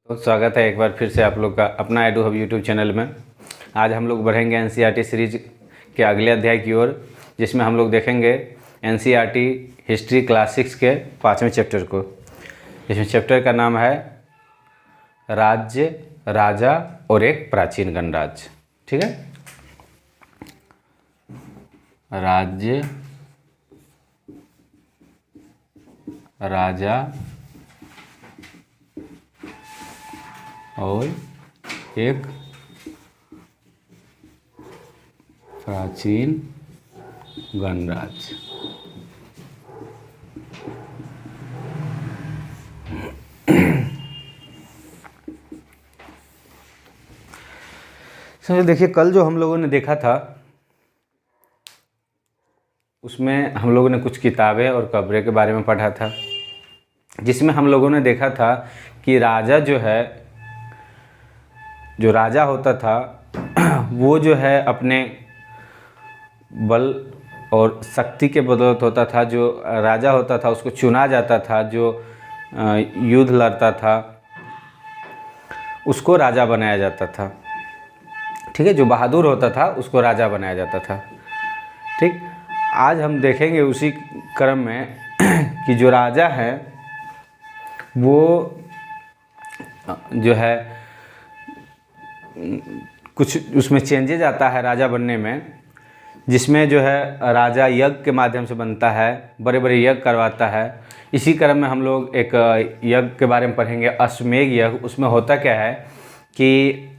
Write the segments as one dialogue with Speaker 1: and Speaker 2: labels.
Speaker 1: तो स्वागत है एक बार फिर से आप लोग का अपना एडू हब यूट्यूब चैनल में। आज हम लोग बढ़ेंगे एनसीईआरटी सीरीज के अगले अध्याय की ओर, जिसमें हम लोग देखेंगे एनसीईआरटी हिस्ट्री क्लास 6 के 5वें चैप्टर को। इसमें चैप्टर का नाम है राज्य, राजा और एक प्राचीन गणराज्य। ठीक है, राज्य, राजा और एक प्राचीन गणराज्य। देखिए, कल जो हम लोगों ने देखा था उसमें हम लोगों ने कुछ किताबें और कब्रें के बारे में पढ़ा था, जिसमें हम लोगों ने देखा था कि राजा जो राजा होता था वो जो है अपने बल और शक्ति के बदौलत होता था। जो राजा होता था उसको चुना जाता था, जो युद्ध लड़ता था उसको राजा बनाया जाता था। ठीक है, जो बहादुर होता था उसको राजा बनाया जाता था। ठीक, आज हम देखेंगे उसी क्रम में कि जो राजा है वो जो है कुछ उसमें चेंजेज आता है राजा बनने में, जिसमें जो है राजा यज्ञ के माध्यम से बनता है, बड़े बड़े यज्ञ करवाता है। इसी क्रम में हम लोग एक यज्ञ के बारे में पढ़ेंगे, अश्वमेध यज्ञ। उसमें होता क्या है कि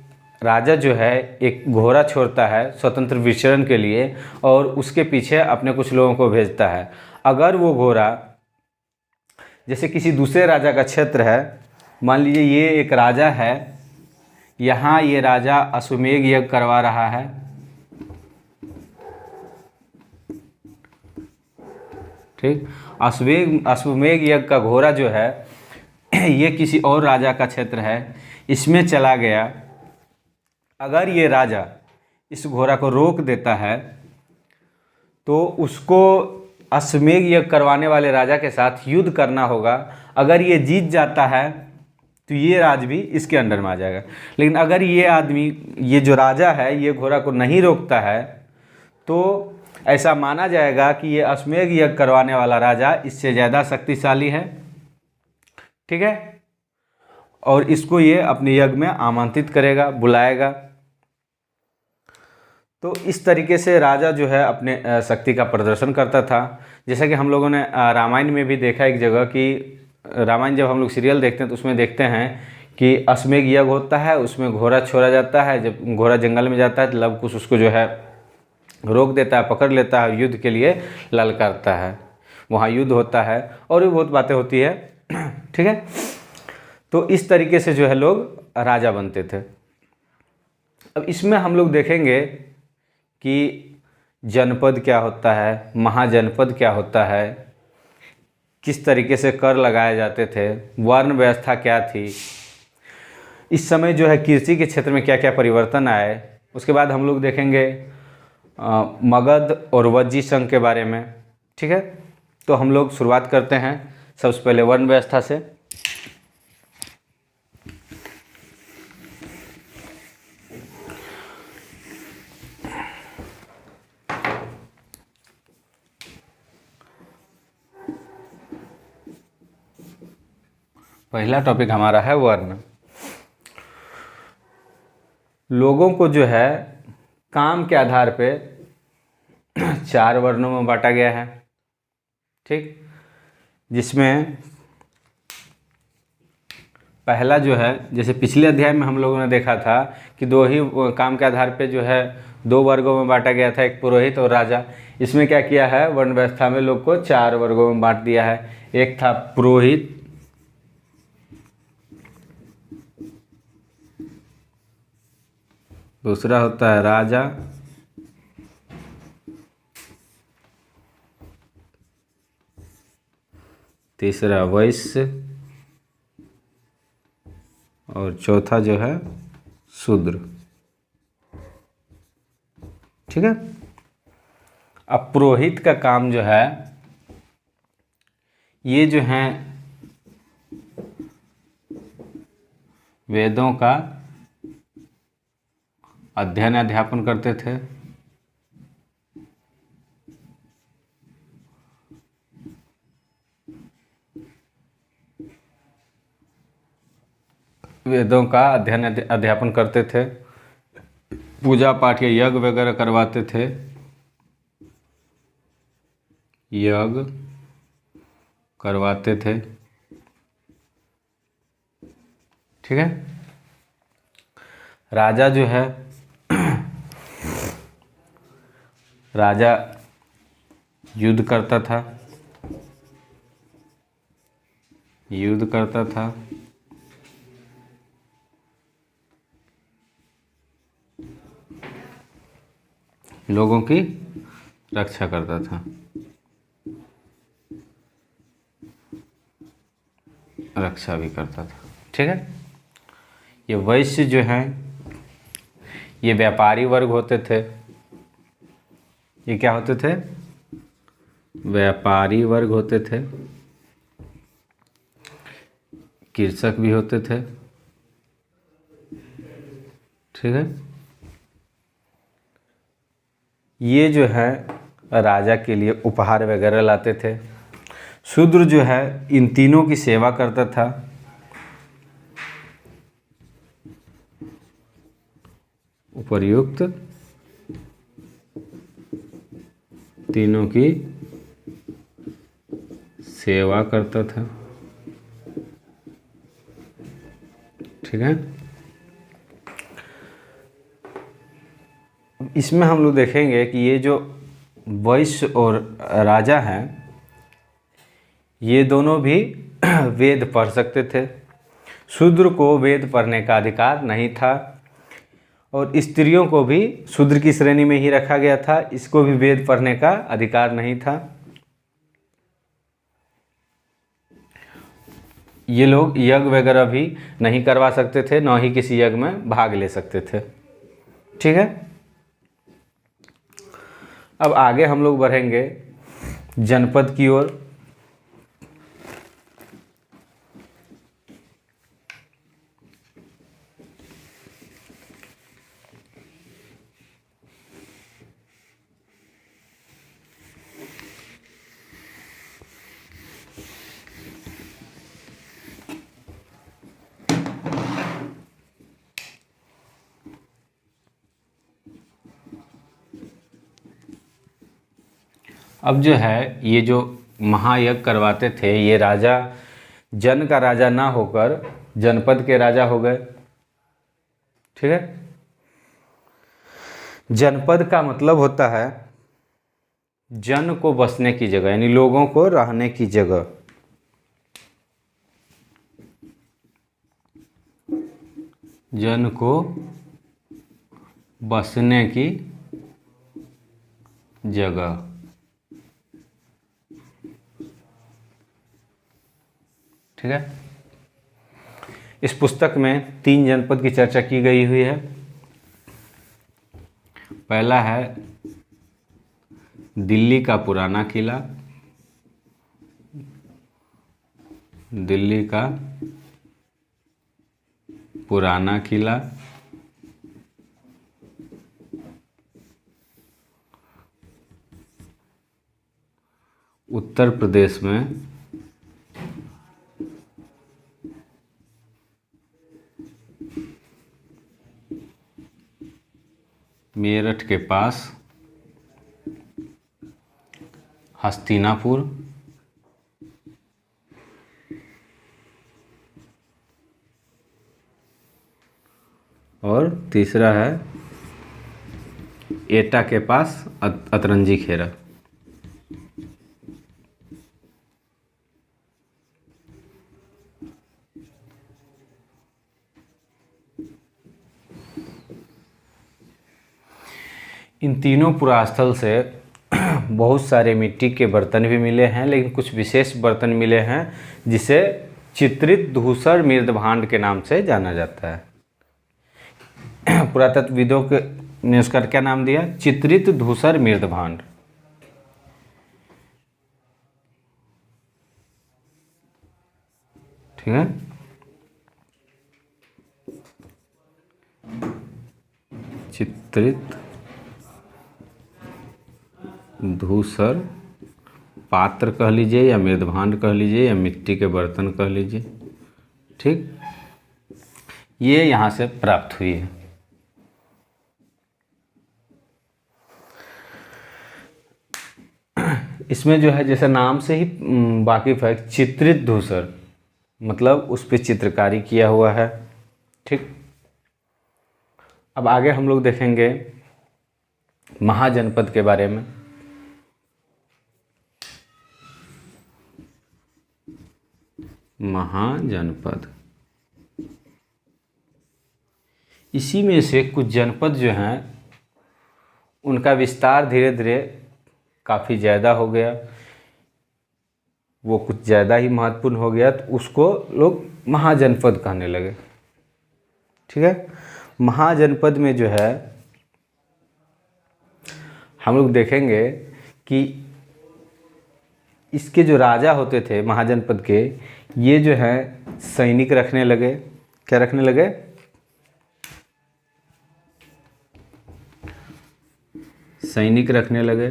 Speaker 1: राजा जो है एक घोड़ा छोड़ता है स्वतंत्र विचरण के लिए और उसके पीछे अपने कुछ लोगों को भेजता है। अगर वो घोड़ा जैसे किसी दूसरे राजा का क्षेत्र है, मान लीजिए ये एक राजा है, यहाँ ये राजा अश्वमेध यज्ञ करवा रहा है, ठीक, अश्वमेध यज्ञ का घोड़ा जो है ये किसी और राजा का क्षेत्र है, इसमें चला गया। अगर ये राजा इस घोड़ा को रोक देता है तो उसको अश्वमेध यज्ञ करवाने वाले राजा के साथ युद्ध करना होगा। अगर ये जीत जाता है तो ये राज भी इसके अंडर में आ जाएगा। लेकिन अगर ये आदमी, ये जो राजा है, ये घोड़ा को नहीं रोकता है तो ऐसा माना जाएगा कि ये अश्वमेध यज्ञ करवाने वाला राजा इससे ज़्यादा शक्तिशाली है। ठीक है, और इसको ये अपने यज्ञ में आमंत्रित करेगा, बुलाएगा। तो इस तरीके से राजा जो है अपने शक्ति का प्रदर्शन करता था। जैसा कि हम लोगों ने रामायण में भी देखा एक जगह कि रामायण जब हम लोग सीरियल देखते हैं तो उसमें देखते हैं कि अश्वमेध यज्ञ होता है, उसमें घोड़ा छोड़ा जाता है। जब घोड़ा जंगल में जाता है तो लव कुश उसको जो है रोक देता है, पकड़ लेता है, युद्ध के लिए ललकारता है। वहाँ युद्ध होता है और भी बहुत बातें होती है। ठीक है, तो इस तरीके से जो है लोग राजा बनते थे। अब इसमें हम लोग देखेंगे कि जनपद क्या होता है, महाजनपद क्या होता है, किस तरीके से कर लगाए जाते थे, वर्ण व्यवस्था क्या थी, इस समय जो है कृषि के क्षेत्र में क्या क्या परिवर्तन आए। उसके बाद हम लोग देखेंगे मगध और वज्जी संघ के बारे में। ठीक है, तो हम लोग शुरुआत करते हैं सबसे पहले वर्ण व्यवस्था से। पहला टॉपिक हमारा है वर्ण। लोगों को जो है काम के आधार पे 4 वर्णों में बांटा गया है। ठीक, जिसमें पहला जो है, जैसे पिछले अध्याय में हम लोगों ने देखा था कि 2 ही काम के आधार पे जो है 2 वर्गों में बांटा गया था, एक पुरोहित और राजा। इसमें क्या किया है, वर्ण व्यवस्था में लोग को 4 वर्गों में बांट दिया है। एक था पुरोहित, दूसरा होता है राजा, तीसरा वैश्य और चौथा जो है शूद्र। ठीक है, अब पुरोहित का काम जो है ये जो हैं वेदों का अध्ययन अध्यापन करते थे। वेदों का अध्ययन अध्यापन करते थे, पूजा पाठ या यज्ञ वगैरह करवाते थे, यज्ञ करवाते थे। ठीक है। राजा जो है राजा युद्ध करता था, युद्ध करता था, लोगों की रक्षा करता था, रक्षा भी करता था। ठीक है। ये वैश्य जो हैं ये व्यापारी वर्ग होते थे। ये क्या होते थे? व्यापारी वर्ग होते थे, कृषक भी होते थे। ठीक है। ये जो है राजा के लिए उपहार वगैरह लाते थे। शूद्र जो है इन तीनों की सेवा करता था। उपर्युक्त तीनों की सेवा करता था। ठीक है। इसमें हम लोग देखेंगे कि ये जो वैश्य और राजा हैं ये दोनों भी वेद पढ़ सकते थे। शूद्र को वेद पढ़ने का अधिकार नहीं था और स्त्रियों को भी शूद्र की श्रेणी में ही रखा गया था, इसको भी वेद पढ़ने का अधिकार नहीं था। ये लोग यज्ञ वगैरह भी नहीं करवा सकते थे, न ही किसी यज्ञ में भाग ले सकते थे। ठीक है। अब आगे हम लोग बढ़ेंगे जनपद की ओर। अब जो है ये जो महायज्ञ करवाते थे ये राजा जन का राजा ना होकर जनपद के राजा हो गए। ठीक है। जनपद का मतलब होता है जन को बसने की जगह, यानी लोगों को रहने की जगह। जन को बसने की जगह। ठीक है। इस पुस्तक में 3 जनपद की चर्चा की गई हुई है। पहला है दिल्ली का पुराना किला, दिल्ली का पुराना किला। उत्तर प्रदेश में मेरठ के पास हस्तिनापुर। और तीसरा है एटा के पास अतरंजी खेरा। इन तीनों पुरास्थल से बहुत सारे मिट्टी के बर्तन भी मिले हैं, लेकिन कुछ विशेष बर्तन मिले हैं जिसे चित्रित धूसर मृदभांड के नाम से जाना जाता है। पुरातत्वविदों ने उसका क्या नाम दिया? चित्रित धूसर मृदभांड। ठीक है। चित्रित धूसर पात्र कह लीजिए, या मृदभांड कह लीजिए, या मिट्टी के बर्तन कह लीजिए। ठीक, ये यहाँ से प्राप्त हुई है। इसमें जो है जैसे नाम से ही वाकिफ है, चित्रित धूसर मतलब उस पर चित्रकारी किया हुआ है। ठीक, अब आगे हम लोग देखेंगे महाजनपद के बारे में। महाजनपद, इसी में से कुछ जनपद जो हैं उनका विस्तार धीरे धीरे काफ़ी ज़्यादा हो गया, वो कुछ ज़्यादा ही महत्वपूर्ण हो गया, तो उसको लोग महाजनपद कहने लगे। ठीक है, महाजनपद में जो है हम लोग देखेंगे कि इसके जो राजा होते थे महाजनपद के, ये जो है सैनिक रखने लगे। क्या रखने लगे? सैनिक रखने लगे।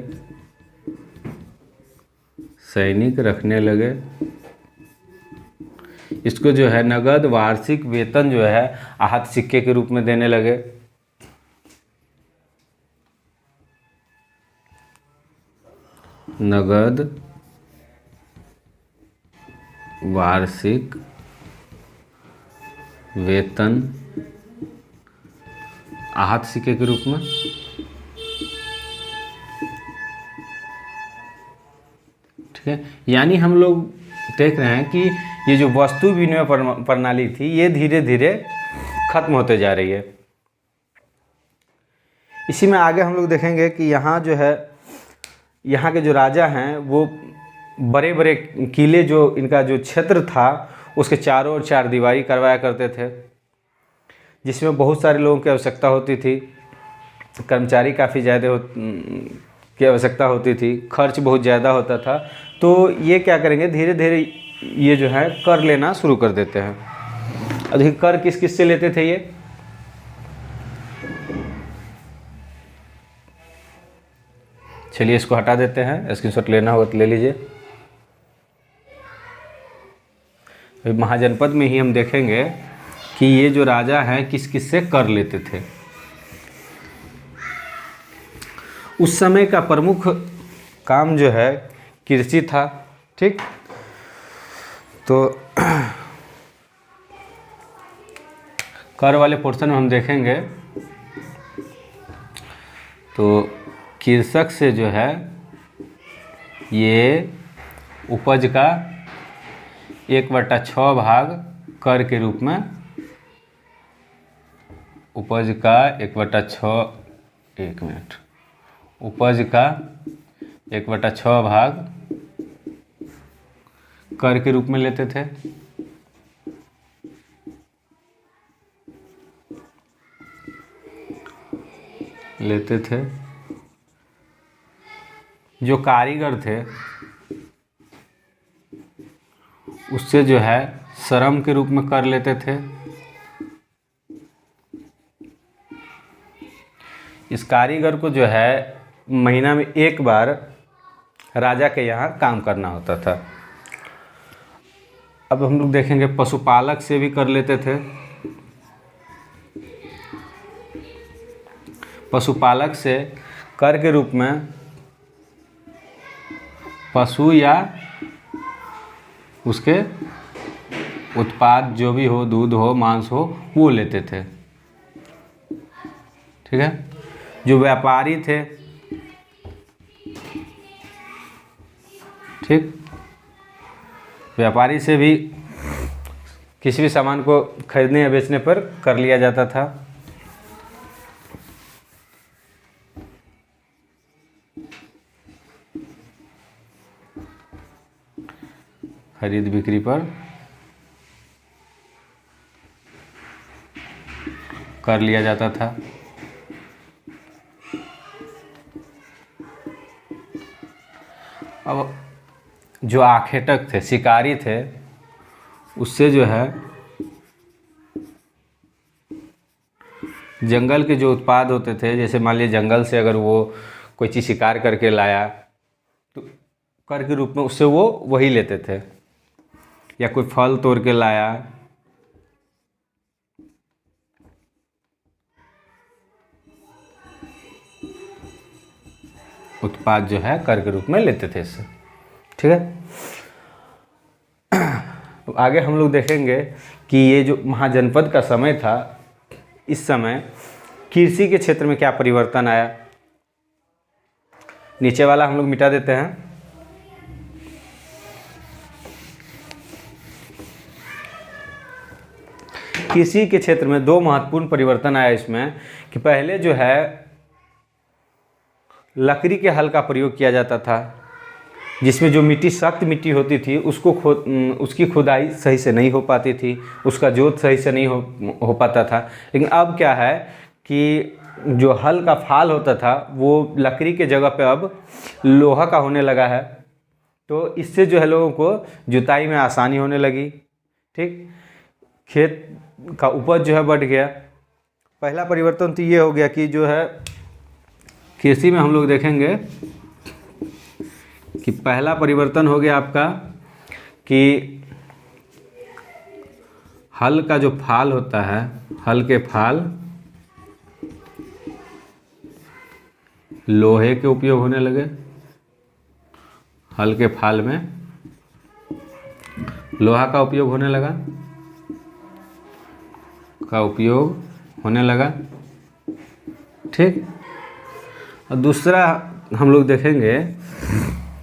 Speaker 1: सैनिक रखने लगे। इसको जो है नगद वार्षिक वेतन जो है आहत सिक्के के रूप में देने लगे। नगद वार्षिक वेतन आहत सिक्के के रूप में। ठीक है, यानी हम लोग देख रहे हैं कि ये जो वस्तु विनिमय प्रणाली थी ये धीरे धीरे खत्म होते जा रही है। इसी में आगे हम लोग देखेंगे कि यहाँ जो है, यहाँ के जो राजा हैं वो बड़े बड़े किले, जो इनका जो क्षेत्र था उसके चारों ओर चार दीवारी करवाया करते थे, जिसमें बहुत सारे लोगों की आवश्यकता होती थी, कर्मचारी काफ़ी ज़्यादा की आवश्यकता होती थी, खर्च बहुत ज़्यादा होता था। तो ये क्या करेंगे, धीरे धीरे ये जो है कर लेना शुरू कर देते हैं। अब देखिए कर किस किस से लेते थे ये, चलिए इसको हटा देते हैं, स्क्रीनशॉट लेना होगा तो ले लीजिए। महाजनपद में ही हम देखेंगे कि ये जो राजा हैं किस किस से कर लेते थे। उस समय का प्रमुख काम जो है कृषि था। ठीक, तो कर वाले पोर्शन में हम देखेंगे तो कृषक से जो है ये उपज का 1/6 भाग कर के रूप में, उपज का 1/6, एक मिनट, उपज का 1/6 भाग कर के रूप में लेते थे। जो कारीगर थे उससे जो है श्रम के रूप में कर लेते थे। इस कारीगर को जो है महीना में एक बार राजा के यहाँ काम करना होता था। अब हम लोग देखेंगे पशुपालक से भी कर लेते थे। पशुपालक से कर के रूप में पशु या उसके उत्पाद जो भी हो, दूध हो, मांस हो, वो लेते थे। ठीक है, जो व्यापारी थे, ठीक, व्यापारी से भी किसी भी सामान को खरीदने या बेचने पर कर लिया जाता था। खरीद बिक्री पर कर लिया जाता था। अब जो आखेटक थे, शिकारी थे, उससे जो है जंगल के जो उत्पाद होते थे, जैसे मान लीजिए जंगल से अगर वो कोई चीज़ शिकार करके लाया तो कर के रूप में उससे वो वही लेते थे, या कोई फल तोड़ के लाया उत्पाद जो है कर के रूप में लेते थे इससे। ठीक है, अब आगे हम लोग देखेंगे कि ये जो महाजनपद का समय था, इस समय कृषि के क्षेत्र में क्या परिवर्तन आया। नीचे वाला हम लोग मिटा देते हैं। कृषि के क्षेत्र में दो महत्वपूर्ण परिवर्तन आया इसमें, कि पहले जो है लकड़ी के हल का प्रयोग किया जाता था, जिसमें जो मिट्टी सख्त मिट्टी होती थी उसको उसकी खुदाई सही से नहीं हो पाती थी, उसका जोत सही से नहीं हो पाता था। लेकिन अब क्या है कि जो हल का फाल होता था वो लकड़ी के जगह पे अब लोहा का होने लगा है, तो इससे जो है लोगों को जुताई में आसानी होने लगी। ठीक, खेत का उपज जो है बढ़ गया। पहला परिवर्तन तो ये हो गया कि जो है कृषि में हम लोग देखेंगे कि पहला परिवर्तन हो गया आपका कि हल का जो फाल होता है, हल के फाल लोहे के उपयोग होने लगे। हल के फाल में लोहा का उपयोग होने लगा, ठीक। और दूसरा हम लोग देखेंगे,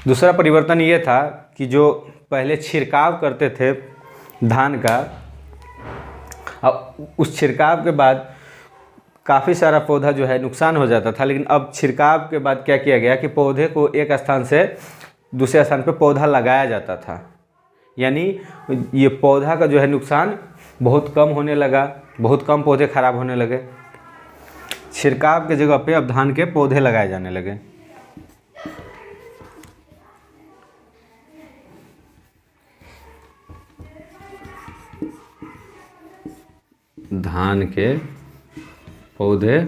Speaker 1: दूसरा परिवर्तन ये था कि जो पहले छिड़काव करते थे धान का, अब उस छिड़काव के बाद काफ़ी सारा पौधा जो है नुकसान हो जाता था, लेकिन अब छिड़काव के बाद क्या किया गया कि पौधे को एक स्थान से दूसरे स्थान पर पौधा लगाया जाता था, यानी ये पौधा का जो है नुकसान बहुत कम होने लगा, बहुत कम पौधे खराब होने लगे। छिड़काव के जगह पे अब धान के पौधे लगाए जाने लगे। धान के पौधे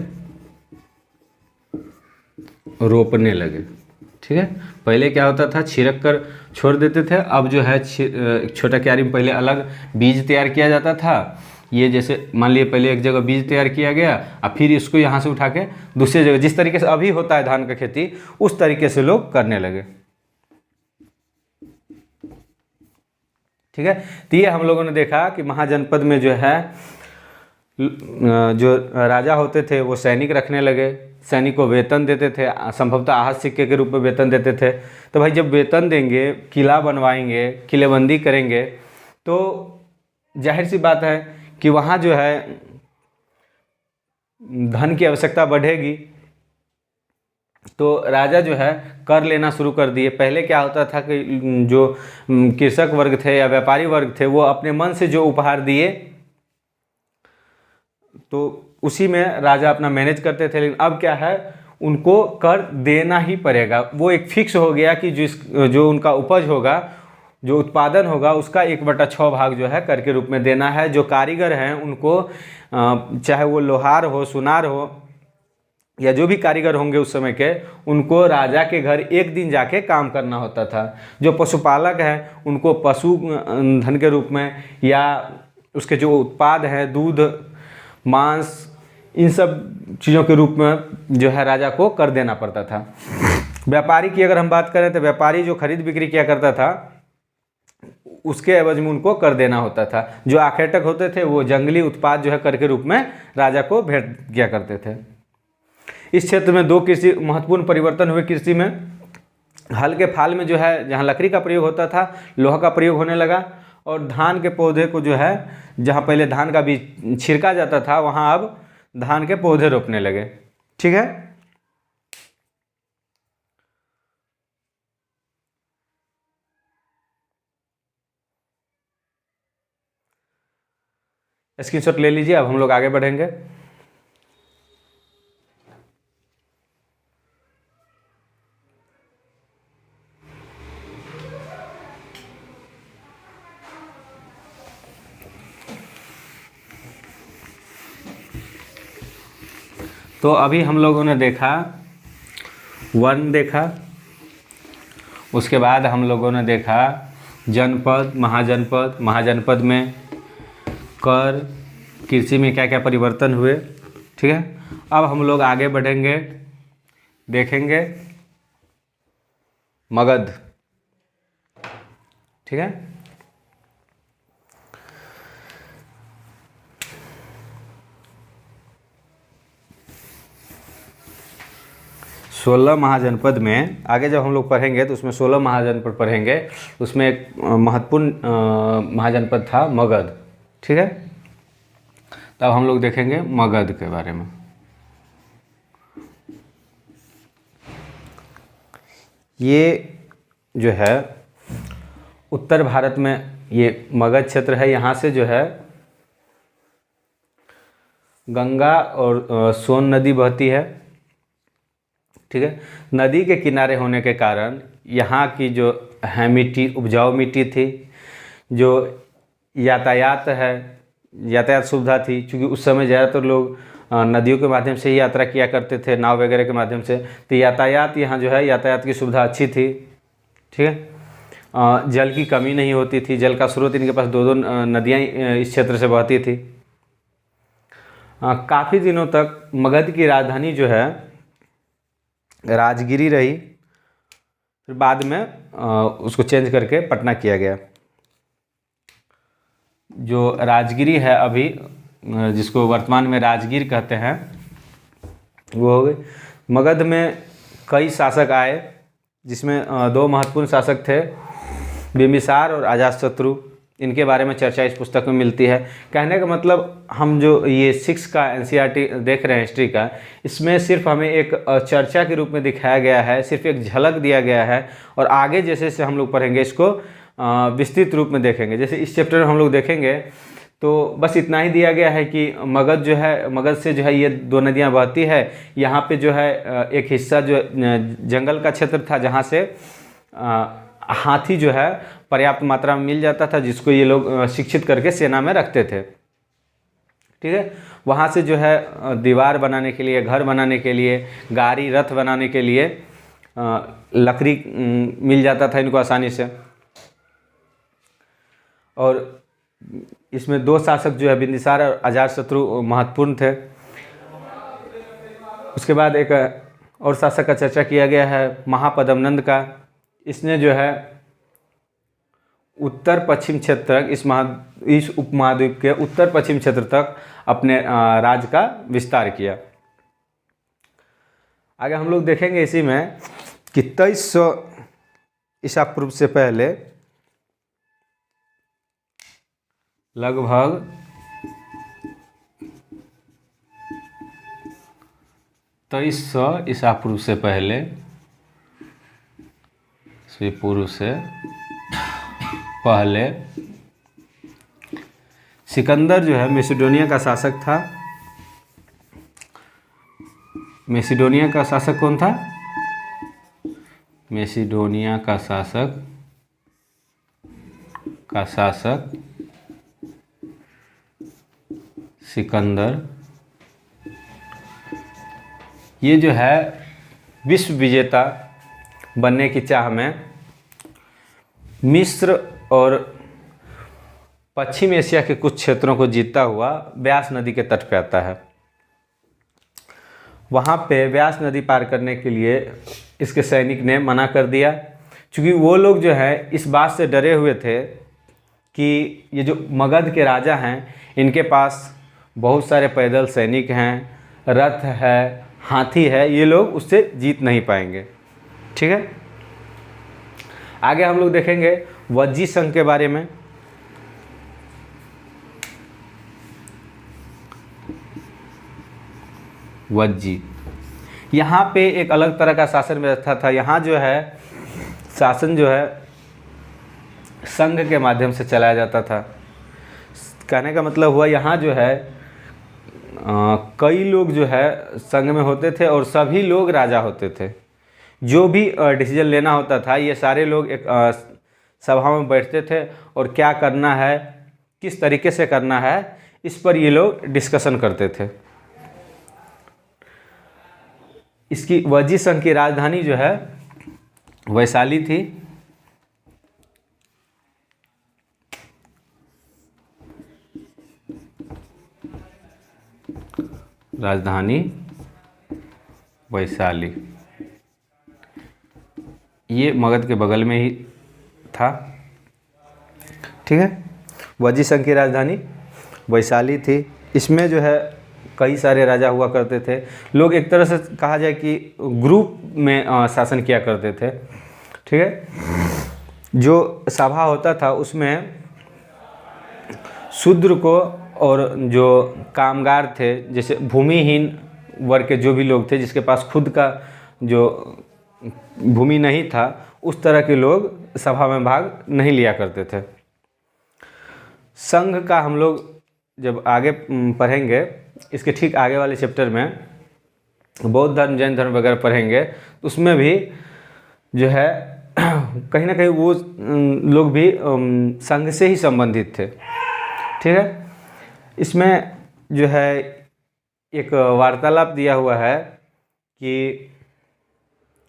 Speaker 1: रोपने लगे। ठीक है, पहले क्या होता था छिड़क कर छोड़ देते थे, अब जो है छोटा क्यारी में पहले अलग बीज तैयार किया जाता था। ये जैसे मान लिए पहले एक जगह बीज तैयार किया गया और फिर इसको यहाँ से उठा के दूसरी जगह, जिस तरीके से अभी होता है धान का खेती, उस तरीके से लोग करने लगे। ठीक है, तो ये हम लोगों ने देखा कि महाजनपद में जो है जो राजा होते थे वो सैनिक रखने लगे, सैनिक को वेतन देते थे, संभवतः आहत सिक्के के रूप में वेतन देते थे। तो भाई जब वेतन देंगे, किला बनवाएंगे, किलेबंदी करेंगे, तो जाहिर सी बात है कि वहाँ जो है धन की आवश्यकता बढ़ेगी, तो राजा जो है कर लेना शुरू कर दिए। पहले क्या होता था कि जो कृषक वर्ग थे या व्यापारी वर्ग थे वो अपने मन से जो उपहार दिए तो उसी में राजा अपना मैनेज करते थे, लेकिन अब क्या है उनको कर देना ही पड़ेगा। वो एक फिक्स हो गया कि जो उनका उपज होगा, जो उत्पादन होगा, उसका 1/6 भाग जो है कर के रूप में देना है। जो कारीगर हैं उनको चाहे वो लोहार हो, सुनार हो, या जो भी कारीगर होंगे उस समय के, उनको राजा के घर एक दिन जाके काम करना होता था। जो पशुपालक हैं उनको पशु धन के रूप में, या उसके जो उत्पाद हैं दूध, मांस, इन सब चीज़ों के रूप में जो है राजा को कर देना पड़ता था। व्यापारी की अगर हम बात करें तो व्यापारी जो खरीद बिक्री किया करता था उसके एवज में उनको कर देना होता था। जो आखेटक होते थे वो जंगली उत्पाद जो है कर के रूप में राजा को भेंट किया करते थे। इस क्षेत्र में दो कृषि महत्वपूर्ण परिवर्तन हुए कृषि में। हल के फाल में जो है जहाँ लकड़ी का प्रयोग होता था, लोहा का प्रयोग होने लगा, और धान के पौधे को जो है जहाँ पहले धान का बीज छिड़का जाता था वहाँ अब धान के पौधे रोपने लगे। ठीक है, स्क्रीनशॉट ले लीजिए। अब हम लोग आगे बढ़ेंगे। तो अभी हम लोगों ने देखा वन देखा, उसके बाद हम लोगों ने देखा जनपद, महाजनपद। महाजनपद में कर, कृषि में क्या क्या परिवर्तन हुए। ठीक है, अब हम लोग आगे बढ़ेंगे, देखेंगे मगध। ठीक है, सोलह महाजनपद में आगे जब हम लोग पढ़ेंगे तो उसमें 16 महाजनपद पढ़ेंगे। उसमें एक महत्वपूर्ण महाजनपद था मगध। ठीक है, तब हम लोग देखेंगे मगध के बारे में। ये जो है उत्तर भारत में ये मगध क्षेत्र है। यहाँ से जो है गंगा और सोन नदी बहती है। ठीक है, नदी के किनारे होने के कारण यहाँ की जो है मिट्टी उपजाऊ मिट्टी थी, जो यातायात है, यातायात सुविधा थी, क्योंकि उस समय ज़्यादातर लोग नदियों के माध्यम से ही यात्रा किया करते थे, नाव वगैरह के माध्यम से। तो यातायात यहाँ जो है यातायात की सुविधा अच्छी थी। ठीक है, जल की कमी नहीं होती थी, जल का स्रोत इनके पास 2-2 नदियाँ इस क्षेत्र से बहती थी। काफ़ी दिनों तक मगध की राजधानी जो है राजगिरी रही, फिर बाद में उसको चेंज करके पटना किया गया। जो राजगिरी है अभी, जिसको वर्तमान में राजगीर कहते हैं, वो हो गई। मगध में कई शासक आए, जिसमें 2 महत्वपूर्ण शासक थे, बिंबिसार और अजातशत्रु। इनके बारे में चर्चा इस पुस्तक में मिलती है। कहने का मतलब हम जो ये 6 का एनसीईआरटी देख रहे हैं हिस्ट्री का, इसमें सिर्फ हमें एक चर्चा के रूप में दिखाया गया है, सिर्फ एक झलक दिया गया है। और आगे जैसे जैसे हम लोग पढ़ेंगे इसको विस्तृत रूप में देखेंगे। जैसे इस चैप्टर में हम लोग देखेंगे तो बस इतना ही दिया गया है कि मगध जो है, मगध से जो है ये 2 नदियाँ बहती है। यहाँ पे जो है एक हिस्सा जो जंगल का क्षेत्र था, जहाँ से हाथी जो है पर्याप्त मात्रा में मिल जाता था, जिसको ये लोग शिक्षित करके सेना में रखते थे। ठीक है, वहाँ से जो है दीवार बनाने के लिए, घर बनाने के लिए, गाड़ी रथ बनाने के लिए लकड़ी मिल जाता था इनको आसानी से। और इसमें 2 शासक जो है बिंबिसार और अजातशत्रु महत्वपूर्ण थे। उसके बाद एक और शासक का चर्चा किया गया है, महापद्मनंद का। इसने जो है उत्तर पश्चिम क्षेत्र तक, इस उपमहाद्वीप के उत्तर पश्चिम क्षेत्र तक अपने राज का विस्तार किया। आगे हम लोग देखेंगे इसी में कि 2300 ईसा पूर्व से पहले लगभग 2300 ईसा पूर्व से पहले, ईस्वी पूर्व से पहले सिकंदर जो है मैसिडोनिया का शासक था। मैसिडोनिया का शासक कौन था? मैसिडोनिया का शासक सिकंदर। ये जो है विश्व विजेता बनने की चाह में मिस्र और पश्चिम एशिया के कुछ क्षेत्रों को जीतता हुआ व्यास नदी के तट पर आता है। वहाँ पे व्यास नदी पार करने के लिए इसके सैनिक ने मना कर दिया, क्योंकि वो लोग जो है इस बात से डरे हुए थे कि ये जो मगध के राजा हैं, इनके पास बहुत सारे पैदल सैनिक हैं, रथ है, हाथी है, ये लोग उससे जीत नहीं पाएंगे। ठीक है, आगे हम लोग देखेंगे वज्जी संघ के बारे में। वज्जी, यहाँ पे एक अलग तरह का शासन व्यवस्था था। यहाँ जो है शासन जो है संघ के माध्यम से चलाया जाता था। कहने का मतलब हुआ यहाँ जो है कई लोग जो है संघ में होते थे और सभी लोग राजा होते थे। जो भी डिसीजन लेना होता था, ये सारे लोग एक सभा में बैठते थे और क्या करना है, किस तरीके से करना है, इस पर ये लोग डिस्कशन करते थे। इसकी वज्जी संघ की राजधानी जो है वैशाली थी। राजधानी वैशाली, ये मगध के बगल में ही था। ठीक है, वज्जी संघ की राजधानी वैशाली थी। इसमें जो है कई सारे राजा हुआ करते थे। लोग एक तरह से कहा जाए कि ग्रुप में शासन किया करते थे। ठीक है, जो सभा होता था उसमें शूद्र को और जो कामगार थे, जैसे भूमिहीन वर्ग के जो भी लोग थे, जिसके पास खुद का जो भूमि नहीं था, उस तरह के लोग सभा में भाग नहीं लिया करते थे। संघ का हम लोग जब आगे पढ़ेंगे, इसके ठीक आगे वाले चैप्टर में बौद्ध धर्म, जैन धर्म वगैरह पढ़ेंगे, उसमें भी जो है कहीं ना कहीं वो लोग भी संघ से ही संबंधित थे। ठीक है, इसमें जो है एक वार्तालाप दिया हुआ है कि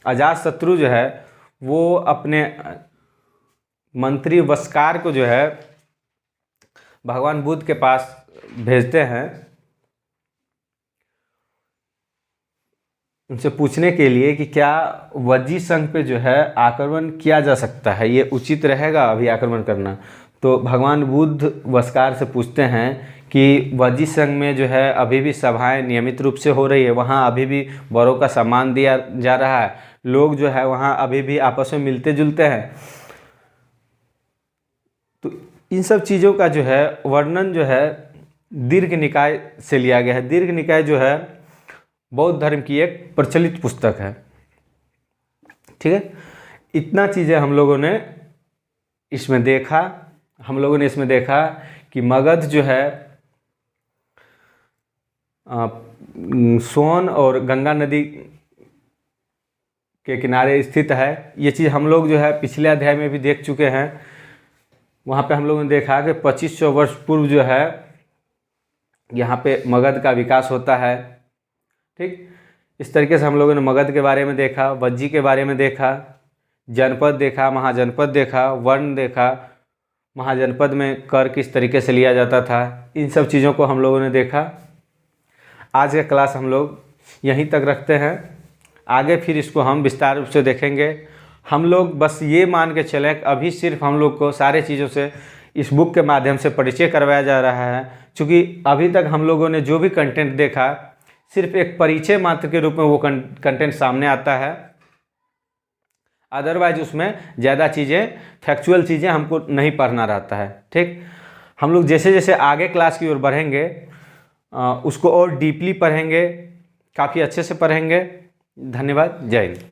Speaker 1: अजातशत्रु जो है वो अपने मंत्री वस्कार को जो है भगवान बुद्ध के पास भेजते हैं, उनसे पूछने के लिए कि क्या वज्जी संघ पे जो है आक्रमण किया जा सकता है, ये उचित रहेगा अभी आक्रमण करना। तो भगवान बुद्ध वस्कार से पूछते हैं कि वज्जी संघ में जो है अभी भी सभाएं नियमित रूप से हो रही है, वहाँ अभी भी बड़ों का सम्मान दिया जा रहा है, लोग जो है वहाँ अभी भी आपस में मिलते जुलते हैं। तो इन सब चीज़ों का जो है वर्णन जो है दीर्घ निकाय से लिया गया है। दीर्घ निकाय जो है बौद्ध धर्म की एक प्रचलित पुस्तक है। ठीक है, इतना चीज़ें हम लोगों ने इसमें देखा। हम लोगों ने इसमें देखा कि मगध जो है सोन और गंगा नदी के किनारे स्थित है। ये चीज़ हम लोग जो है पिछले अध्याय में भी देख चुके हैं। वहाँ पे हम लोगों ने देखा कि 2500 वर्ष पूर्व जो है यहाँ पे मगध का विकास होता है। ठीक, इस तरीके से हम लोगों ने मगध के बारे में देखा, वज्जी के बारे में देखा, जनपद देखा, महाजनपद देखा, वर्ण देखा, महाजनपद में कर किस तरीके से लिया जाता था, इन सब चीज़ों को हम लोगों ने देखा। आज का क्लास हम लोग यहीं तक रखते हैं, आगे फिर इसको हम विस्तार रूप से देखेंगे। हम लोग बस ये मान के चलें कि अभी सिर्फ हम लोग को सारे चीज़ों से इस बुक के माध्यम से परिचय करवाया जा रहा है, क्योंकि अभी तक हम लोगों ने जो भी कंटेंट देखा सिर्फ एक परिचय मात्र के रूप में वो कंटेंट सामने आता है। अदरवाइज उसमें ज़्यादा चीज़ें, फैक्चुअल चीज़ें हमको नहीं पढ़ना रहता है। ठीक, हम लोग जैसे जैसे आगे क्लास की ओर बढ़ेंगे उसको और डीपली पढ़ेंगे, काफ़ी अच्छे से पढ़ेंगे। धन्यवाद, जय हिंद।